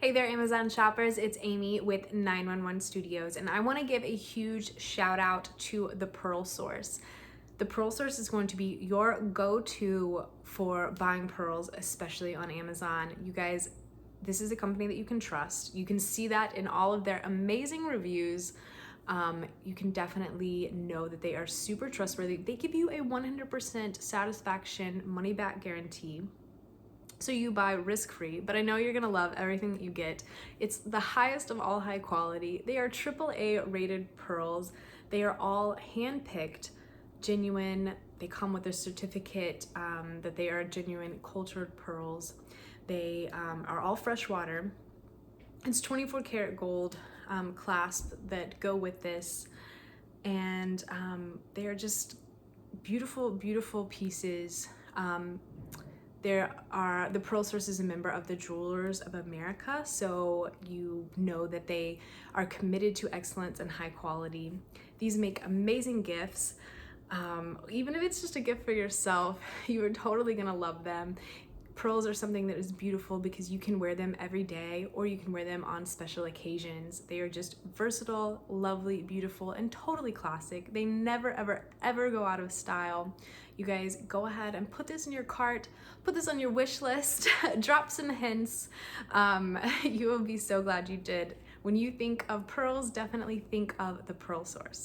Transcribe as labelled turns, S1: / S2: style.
S1: Hey there, Amazon shoppers. It's Amy with 911 Studios, and I want to give a huge shout out to the Pearl Source. The Pearl Source is going to be your go-to for buying pearls, especially on Amazon. You guys, this is a company that you can trust. You can see that in all of their amazing reviews. You can definitely know that they are super trustworthy. They give you a 100% satisfaction money-back guarantee. So you buy risk-free, but I know you're gonna love everything that you get. It's the highest of all high quality. They are AAA rated pearls. They are all hand-picked, genuine. They come with a certificate that they are genuine cultured pearls. They are all freshwater. It's 24 karat gold clasp that go with this, and they are just beautiful, beautiful pieces. The Pearl Source is a member of the Jewelers of America, so you know that they are committed to excellence and high quality. These make amazing gifts. Even if it's just a gift for yourself, you are totally gonna love them. Pearls are something that is beautiful because you can wear them every day or you can wear them on special occasions. They are just versatile, lovely, beautiful, and totally classic. They never, ever, ever go out of style. You guys, go ahead and put this in your cart, put this on your wish list, drop some hints. You will be so glad you did. When you think of pearls, definitely think of the Pearl Source.